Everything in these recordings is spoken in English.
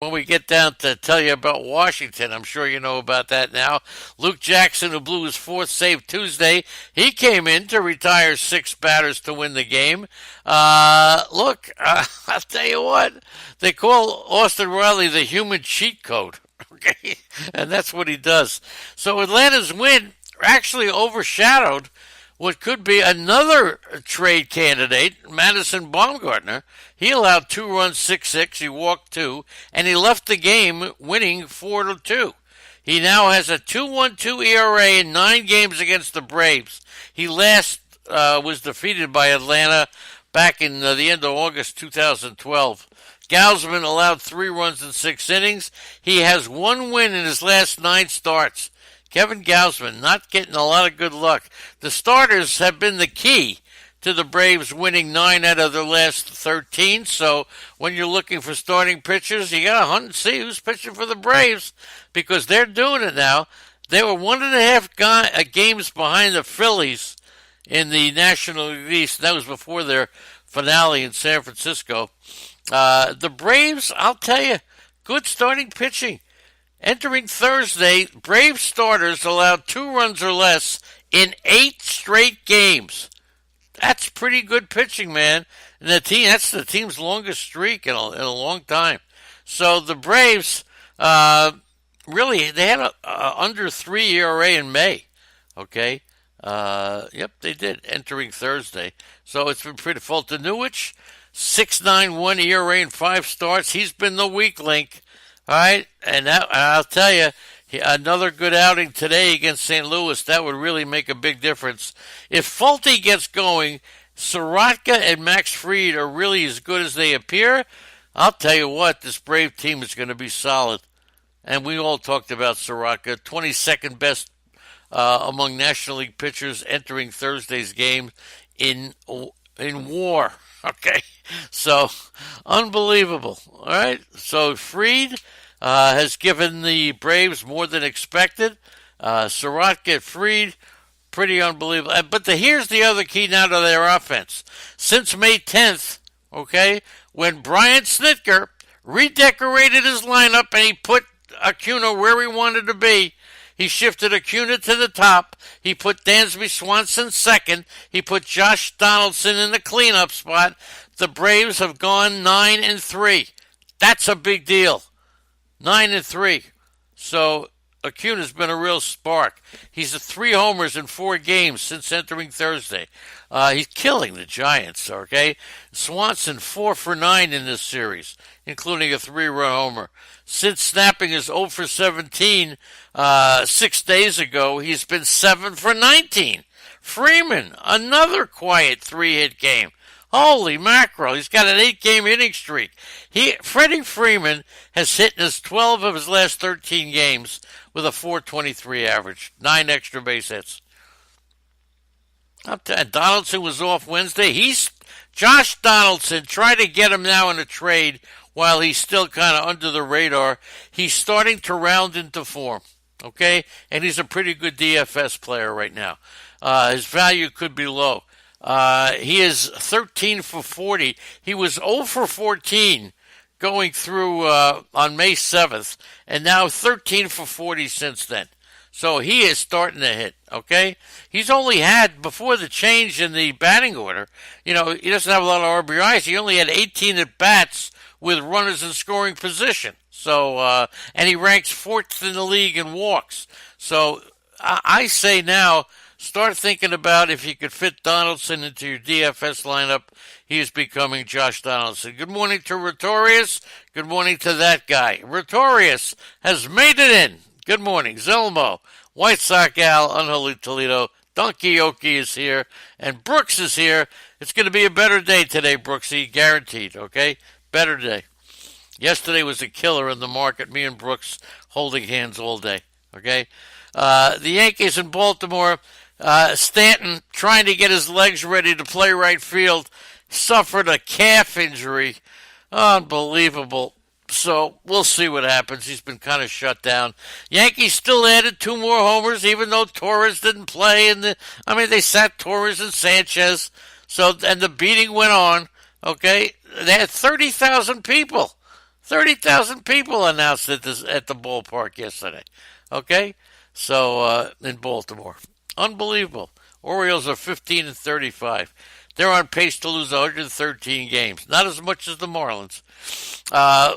When we get down to tell you about Washington, I'm sure you know about that now. Luke Jackson, who blew his fourth save Tuesday, he came in to retire six batters to win the game. Look, I'll tell you what, they call Austin Riley the human cheat code. Okay, and that's what he does. So Atlanta's win actually overshadowed what could be another trade candidate, Madison Baumgartner. He allowed 2 runs, 6-6. He walked two, and he left the game winning 4-2. He now has a 2.12 ERA in 9 games against the Braves. He last was defeated by Atlanta back in the end of August 2012. Gausman allowed 3 runs in 6 innings. He has 1 win in his last 9 starts. Kevin Gausman not getting a lot of good luck. The starters have been the key to the Braves winning 9 out of their last 13. So when you're looking for starting pitchers, you got to hunt and see who's pitching for the Braves because they're doing it now. They were 1.5 games behind the Phillies in the National League East. That was before their finale in San Francisco. The Braves, I'll tell you, good starting pitching. Entering Thursday, Braves starters allowed 2 runs or less in 8 straight games. That's pretty good pitching, man. And that's the team's longest streak in a long time. So the Braves, really, they had a under 3 ERA in May. Okay? Yep, they did, entering Thursday. So it's been pretty full. To Newich, 6.91 ERA in 5 starts. He's been the weak link. All right, and I'll tell you, another good outing today against St. Louis. That would really make a big difference. If Fulte gets going, Soroka and Max Fried are really as good as they appear. I'll tell you what, this Brave team is going to be solid. And we all talked about Soroka, 22nd best among National League pitchers entering Thursday's game in WAR. Okay, so unbelievable. All right, so Fried has given the Braves more than expected. Soroka, Fried, pretty unbelievable. But here's the other key now to their offense. Since May 10th, okay, when Brian Snitker redecorated his lineup and he put Acuna where he wanted to be, he shifted Acuna to the top. He put Dansby Swanson second. He put Josh Donaldson in the cleanup spot. The Braves have gone 9-3. That's a big deal. 9-3. So Acuna's been a real spark. He's at 3 homers in 4 games since entering Thursday. He's killing the Giants, okay? Swanson 4 for 9 in this series, including a 3-run homer. Since snapping his 0 for 17 6 days ago, he's been 7 for 19. Freeman, another quiet 3-hit game. Holy mackerel, he's got an 8-game inning streak. Freddie Freeman has hit in his 12 of his last 13 games with a 4.23 average, 9 extra base hits. Donaldson was off Wednesday. Josh Donaldson, try to get him now in a trade while he's still kind of under the radar. He's starting to round into form, okay? And he's a pretty good DFS player right now. His value could be low. He is 13 for 40. He was 0 for 14 going through on May 7th, and now 13 for 40 since then. So he is starting to hit, okay? He's only had, before the change in the batting order, he doesn't have a lot of RBIs. He only had 18 at-bats with runners in scoring position. So, and he ranks 4th in the league in walks. So I say now, start thinking about if you could fit Donaldson into your DFS lineup. He is becoming Josh Donaldson. Good morning to Retorius. Good morning to that guy. Retorius has made it in. Good morning, Zelmo, White Sox Al, Unholy Toledo, Donkey Yoki is here, and Brooks is here. It's going to be a better day today, Brooksy, guaranteed, okay? Better day. Yesterday was a killer in the market, me and Brooks holding hands all day, okay? The Yankees in Baltimore, Stanton trying to get his legs ready to play right field, suffered a calf injury. Unbelievable. So we'll see what happens. He's been kind of shut down. Yankees still added 2 more homers, even though Torres didn't play. They sat Torres and Sanchez. So, and the beating went on. Okay, they had 30,000 people. 30,000 people announced at the ballpark yesterday. Okay, so in Baltimore, unbelievable. Orioles are 15-35. They're on pace to lose 113 games, not as much as the Marlins.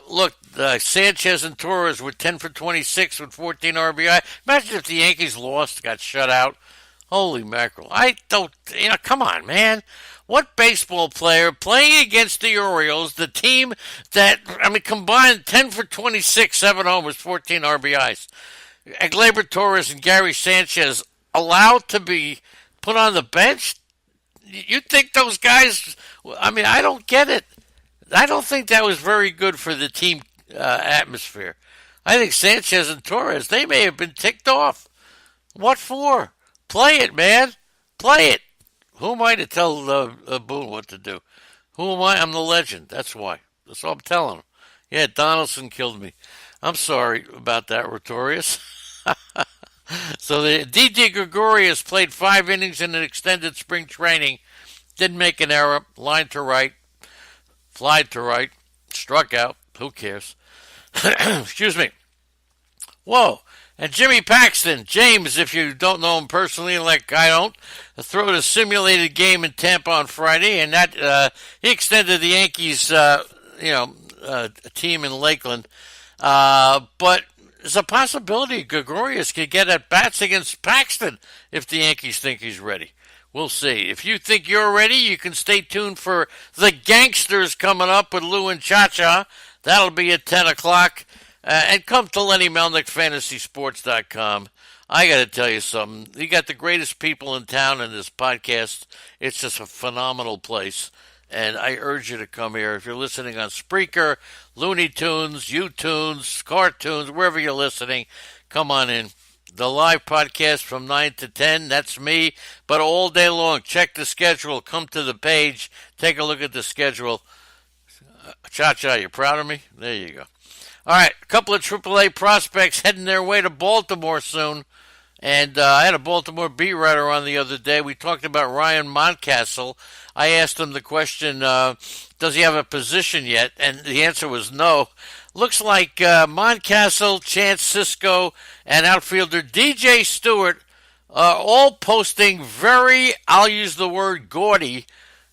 Look, Sanchez and Torres were 10 for 26 with 14 RBI. Imagine if the Yankees lost, got shut out. Holy mackerel. I don't, come on, man. What baseball player playing against the Orioles, the team that, combined 10 for 26, 7 homers, 14 RBIs. Gleyber Torres and Gary Sanchez allowed to be put on the bench? You think those guys, I don't get it. I don't think that was very good for the team atmosphere. I think Sanchez and Torres, they may have been ticked off. What for? Play it, man. Play it. Who am I to tell Boone what to do? Who am I? I'm the legend. That's why. That's all I'm telling him. Yeah, Donaldson killed me. I'm sorry about that, Rotorius. So the D.D. Gregorius played 5 innings in an extended spring training. Didn't make an error. Line to right. Fly to right. Struck out. Who cares? Excuse me. Whoa. And Jimmy Paxton, James, if you don't know him personally like I don't, threw a simulated game in Tampa on Friday, and that he extended the Yankees, team in Lakeland. But there's a possibility Gregorius could get at bats against Paxton if the Yankees think he's ready. We'll see. If you think you're ready, you can stay tuned for the Gangsters coming up with Lou and Cha-Cha. That'll be at 10 o'clock. And come to Lenny Melnick, FantasySports.com. I got to tell you something. You got the greatest people in town in this podcast. It's just a phenomenal place. And I urge you to come here. If you're listening on Spreaker, Looney Tunes, YouTunes, Cartoons, wherever you're listening, come on in. The live podcast from 9 to 10, that's me. But all day long, check the schedule. Come to the page. Take a look at the schedule. Cha-Cha, you proud of me? There you go. All right, a couple of AAA prospects heading their way to Baltimore soon. And I had a Baltimore beat writer on the other day. We talked about Ryan Mountcastle. I asked him the question, does he have a position yet? And the answer was no. Looks like Mountcastle, Chance Sisco, and outfielder DJ Stewart are all posting very, I'll use the word gaudy,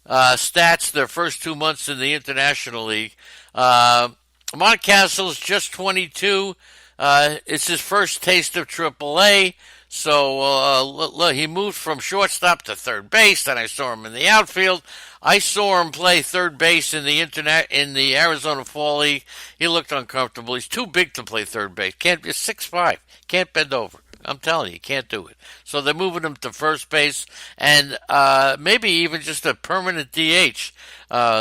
stats their first 2 months in the International League. Mountcastle's just 22. It's his first taste of AAA. So he moved from shortstop to third base. Then I saw him in the outfield. I saw him play third base in the Arizona Fall League. He looked uncomfortable. He's too big to play third base. He's 6'5". Can't bend over. I'm telling you, he can't do it. So they're moving him to first base and maybe even just a permanent DH.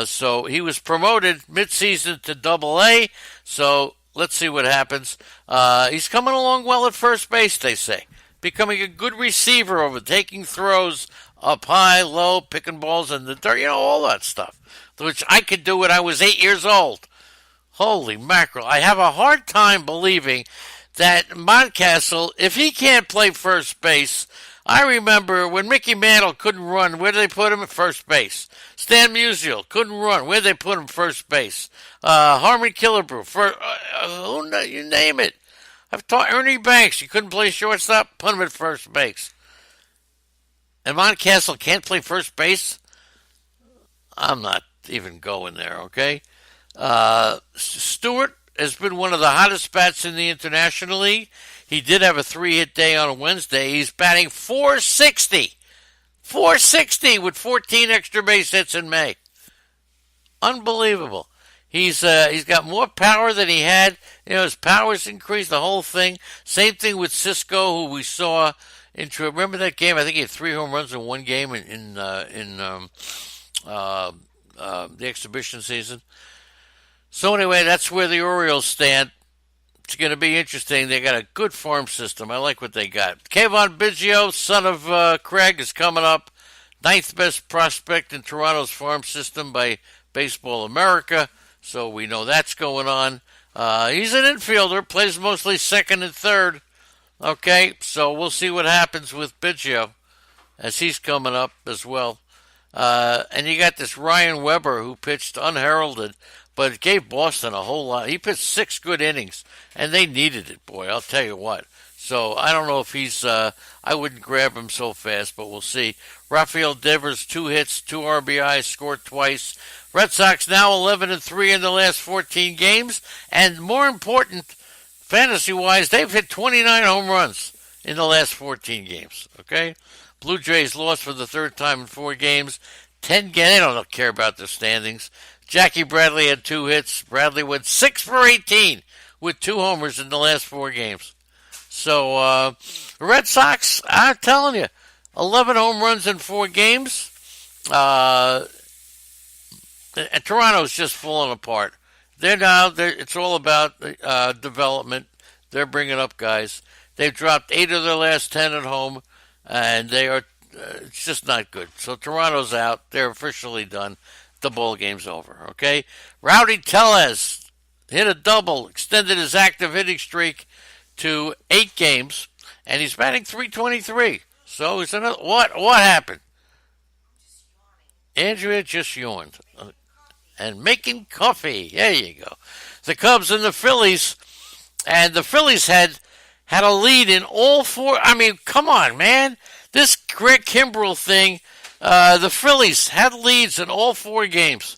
So he was promoted midseason to Double-A. So let's see what happens. He's coming along well at first base, they say. Becoming a good receiver over taking throws up high, low, picking balls in the dirt, all that stuff, which I could do when I was 8 years old. Holy mackerel. I have a hard time believing that Mountcastle, if he can't play first base, I remember when Mickey Mantle couldn't run, where did they put him at first base? Stan Musial couldn't run, where did they put him first base? Harmon Killebrew, you name it. I've taught Ernie Banks, you couldn't play shortstop, put him at first base. And Mountcastle can't play first base? I'm not even going there, okay? Stewart has been one of the hottest bats in the International League. He did have a 3-hit day on a Wednesday. He's batting .460. .460 with 14 extra base hits in May. Unbelievable. He's got more power than he had. His power's increased, the whole thing. Same thing with Sisco, who we saw remember that game? I think he had 3 home runs in one game in the exhibition season. So anyway, that's where the Orioles stand. It's going to be interesting. They got a good farm system. I like what they got. Kayvon Biggio, son of Craig, is coming up. 9th best prospect in Toronto's farm system by Baseball America. So we know that's going on. He's an infielder, plays mostly second and third. Okay, so we'll see what happens with Biggio as he's coming up as well. And you got this Ryan Weber who pitched unheralded but it gave Boston a whole lot. He pitched 6 good innings, and they needed it, boy. I'll tell you what. So I don't know if he's. I wouldn't grab him so fast, but we'll see. Rafael Devers, 2 hits, 2 RBIs, scored twice. Red Sox now 11-3 in the last 14 games, and more important, fantasy-wise, they've hit 29 home runs in the last 14 games. Okay, Blue Jays lost for the 3rd time in 4 games. 10 games. They don't care about the standings. Jackie Bradley had 2 hits. Bradley went 6 for 18 with 2 homers in the last 4 games. So, the Red Sox, I'm telling you, 11 home runs in 4 games. And Toronto's just falling apart. It's all about development. They're bringing up guys. They've dropped 8 of their last 10 at home, and they are. It's just not good. So Toronto's out. They're officially done. The ball game's over. Okay. Rowdy Tellez hit a double, extended his active hitting streak to 8 games, and he's batting .323. So it's another. What happened? Andrea just yawned. And making coffee. There you go. The Cubs and the Phillies. And the Phillies had a lead in all 4. I mean, come on, man. This Greg Kimbrell thing, the Phillies had leads in all 4 games.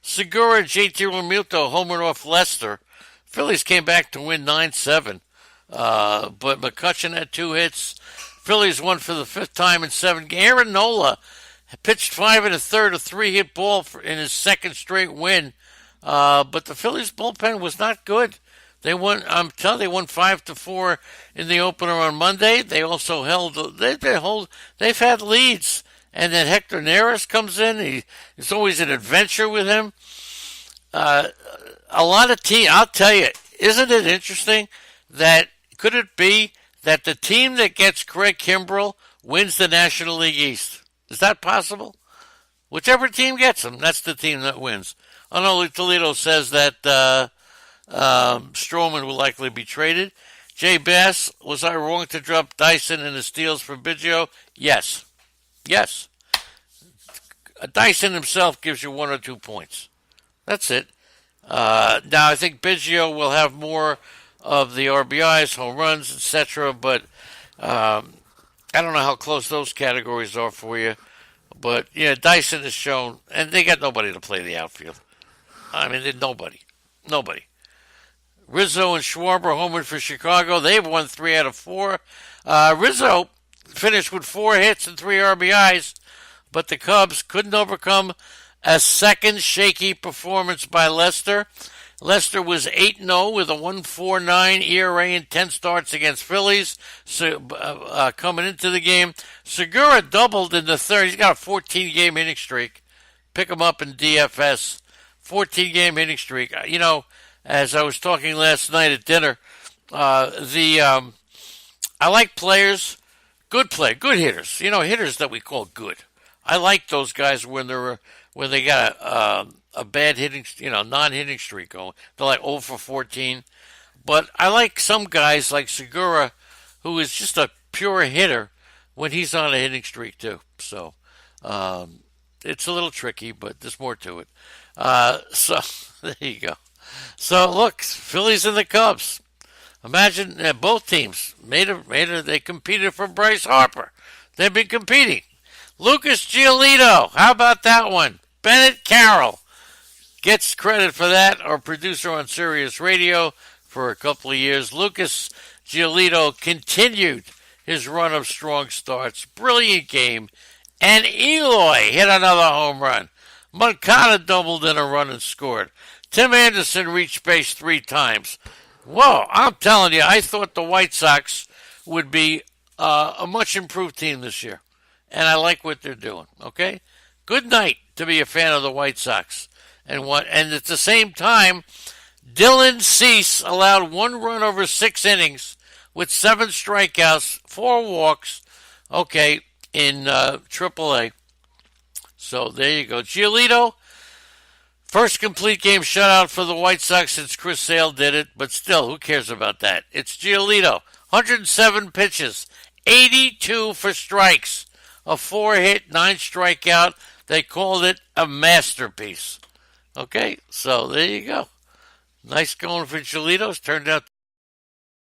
Segura, JT Realmuto homered off Leicester. Phillies came back to win 9-7. But McCutchen had 2 hits. Phillies won for the 5th time in 7 games. Aaron Nola pitched 5 1/3, a 3-hit ball in his 2nd straight win. But the Phillies bullpen was not good. They won. They won 5-4 in the opener on Monday. They also held. They've had leads, and then Hector Neris comes in. It's always an adventure with him. A lot of teams. I'll tell you, isn't it interesting that could it be that the team that gets Craig Kimbrell wins the National League East? Is that possible? Whichever team gets him, that's the team that wins. I know Toledo says that Stroman will likely be traded. Jay Bass, was I wrong to drop Dyson and the steals for Biggio? Yes. Dyson himself gives you 1 or 2 points. That's it. Now, I think Biggio will have more of the RBIs, home runs, etc., but I don't know how close those categories are for you. But, yeah, Dyson has shown, and they got nobody to play the outfield. I mean, there's nobody. Rizzo and Schwarber homered for Chicago. They've won 3 out of 4. Rizzo finished with 4 hits and 3 RBIs, but the Cubs couldn't overcome a second shaky performance by Lester. Lester was 8-0 with a 1.49 ERA in 10 starts against Phillies. Coming into the game, Segura doubled in the 3rd. He's got a 14-game hitting streak. Pick him up in DFS. 14-game hitting streak. You know, as I was talking last night at dinner, I like players, good hitters. You know, hitters that we call good. I like those guys when they got a bad hitting, non-hitting streak going. They're like 0 for 14. But I like some guys like Segura, who is just a pure hitter when he's on a hitting streak too. So it's a little tricky, but there's more to it. So there you go. So look, Phillies and the Cubs. Imagine both teams they competed for Bryce Harper. They've been competing. Lucas Giolito, how about that one? Bennett Carroll gets credit for that, our producer on Sirius Radio for a couple of years. Lucas Giolito continued his run of strong starts. Brilliant game. And Eloy hit another home run. Moncada doubled in a run and scored. Tim Anderson reached base 3 times. Whoa, I'm telling you, I thought the White Sox would be a much improved team this year. And I like what they're doing, okay? Good night to be a fan of the White Sox. And at the same time, Dylan Cease allowed 1 run over 6 innings with 7 strikeouts, 4 walks, okay, in AAA. So there you go. Giolito, first complete game shutout for the White Sox since Chris Sale did it, but still, who cares about that? It's Giolito. 107 pitches, 82 for strikes, a 4-hit, 9 strikeout. They called it a masterpiece. Okay, so there you go. Nice going for Cholitos. Turned out